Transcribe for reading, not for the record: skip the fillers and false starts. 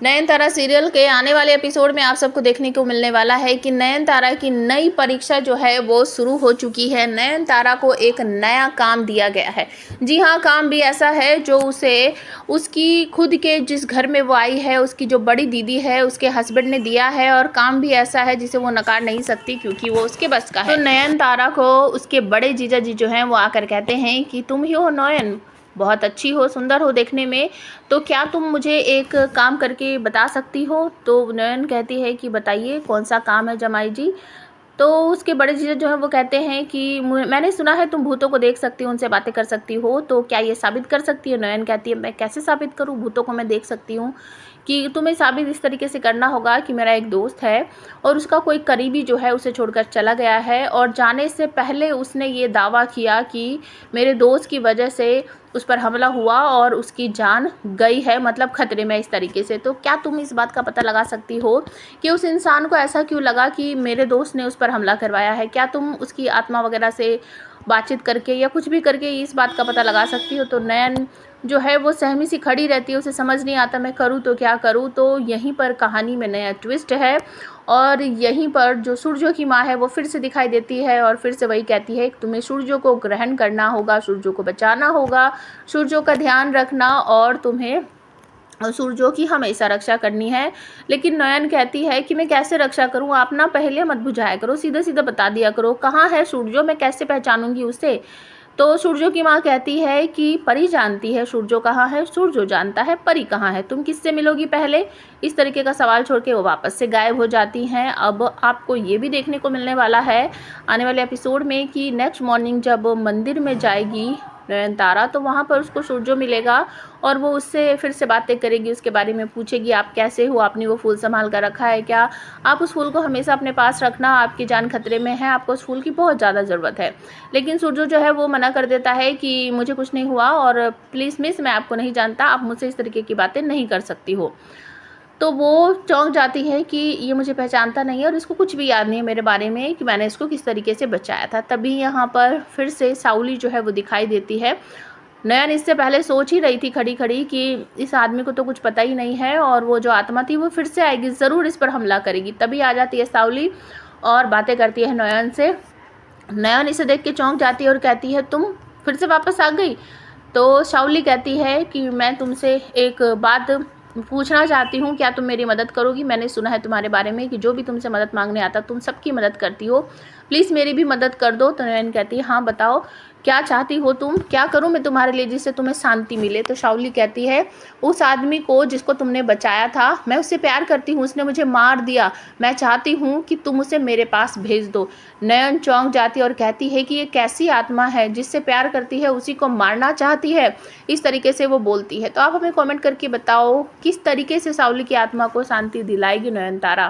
Nayantara serial के आने वाले एपिसोड में आप सबको देखने को मिलने वाला है कि नयनतारा की नई परीक्षा जो है वो शुरू हो चुकी है। नयनतारा को एक नया काम दिया गया है। जी हाँ, काम भी ऐसा है जो उसे उसकी खुद के जिस घर में वो आई है, उसकी जो बड़ी दीदी है, उसके हस्बैंड ने दिया है। और काम भी ऐसा है जिसे वो नकार नहीं सकती क्योंकि वो उसके बस का है। तो नयनतारा को उसके बड़े जीजा जी जो हैं वो आकर कहते हैं कि तुम ही हो नयन, बहुत अच्छी हो, सुंदर हो देखने में, तो क्या तुम मुझे एक काम करके बता सकती हो। तो नयन कहती है कि बताइए कौन सा काम है जमाई जी। तो उसके बड़े जीजा जो है वो कहते हैं कि मैंने सुना है तुम भूतों को देख सकती हो, उनसे बातें कर सकती हो, तो क्या ये साबित कर सकती है। नयन कहती है मैं कैसे साबित करूँ, भूतों को मैं देख सकती हूँ। कि तुम्हें साबित इस तरीके से करना होगा कि मेरा एक दोस्त है और उसका कोई करीबी जो है उसे छोड़कर चला गया है, और जाने से पहले उसने ये दावा किया कि मेरे दोस्त की वजह से उस पर हमला हुआ और उसकी जान गई है, मतलब खतरे में इस तरीके से। तो क्या तुम इस बात का पता लगा सकती हो कि उस इंसान को ऐसा क्यों लगा कि मेरे दोस्त ने उस पर हमला करवाया है। क्या तुम उसकी आत्मा वगैरह से बातचीत करके या कुछ भी करके इस बात का पता लगा सकती हो। तो नयन जो है वो सहमी सी खड़ी रहती है, उसे समझ नहीं आता मैं करूँ तो क्या करूँ। तो यहीं पर कहानी में नया ट्विस्ट है और यहीं पर जो सूरजों की माँ है वो फिर से दिखाई देती है और फिर से वही कहती है कि तुम्हें सूरजों को ग्रहण करना होगा, सूरजों को बचाना होगा, सूरजों का ध्यान रखना और तुम्हें सूरजों की हमेशा रक्षा करनी है। लेकिन नयन कहती है कि मैं कैसे रक्षा करूं, आप ना पहले मत बुझाया करो, सीधा सीधा बता दिया करो कहाँ है सूरजों, मैं कैसे पहचानूंगी उसे। तो सूरजों की माँ कहती है कि परी जानती है सूरजों कहाँ है, सूरजों जानता है परी कहाँ है, तुम किससे मिलोगी पहले। इस तरीके का सवाल छोड़ के वो वापस से गायब हो जाती हैं। अब आपको ये भी देखने को मिलने वाला है आने वाले एपिसोड में कि नेक्स्ट मॉर्निंग जब मंदिर में जाएगी नयनतारा तो वहाँ पर उसको सूरजो मिलेगा और वो उससे फिर से बातें करेगी, उसके बारे में पूछेगी आप कैसे हो, आपने वो फूल संभाल कर रखा है क्या, आप उस फूल को हमेशा अपने पास रखना, आपकी जान खतरे में है, आपको उस फूल की बहुत ज़्यादा ज़रूरत है। लेकिन सूरजो जो है वो मना कर देता है कि मुझे कुछ नहीं हुआ और प्लीज़ मिस मैं आपको नहीं जानता, आप मुझसे इस तरीके की बातें नहीं कर सकती हो। तो वो चौंक जाती है कि ये मुझे पहचानता नहीं है और इसको कुछ भी याद नहीं है मेरे बारे में कि मैंने इसको किस तरीके से बचाया था। तभी यहाँ पर फिर से साउली जो है वो दिखाई देती है। नयन इससे पहले सोच ही रही थी खड़ी खड़ी कि इस आदमी को तो कुछ पता ही नहीं है और वो जो आत्मा थी वो फिर से आएगी, ज़रूर इस पर हमला करेगी। तभी आ जाती है साउली और बातें करती है नयन से। नयन इसे देख के चौंक जाती है और कहती है तुम फिर से वापस आ गई। तो साउली कहती है कि मैं तुमसे एक बात पूछना चाहती हूँ, क्या तुम मेरी मदद करोगी। मैंने सुना है तुम्हारे बारे में कि जो भी तुमसे मदद मांगने आता तुम सबकी मदद करती हो, प्लीज़ मेरी भी मदद कर दो। तो नयन कहती है हाँ बताओ क्या चाहती हो तुम, क्या करूँ मैं तुम्हारे लिए जिससे तुम्हें शांति मिले। तो साउली कहती है उस आदमी को जिसको तुमने बचाया था, मैं उससे प्यार करती हूँ, उसने मुझे मार दिया, मैं चाहती हूँ कि तुम उसे मेरे पास भेज दो। नयन चौंक जाती है और कहती है कि ये कैसी आत्मा है जिससे प्यार करती है उसी को मारना चाहती है, इस तरीके से वो बोलती है। तो आप हमें कमेंट करके बताओ किस तरीके से साउली की आत्मा को शांति दिलाएगी नयनतारा।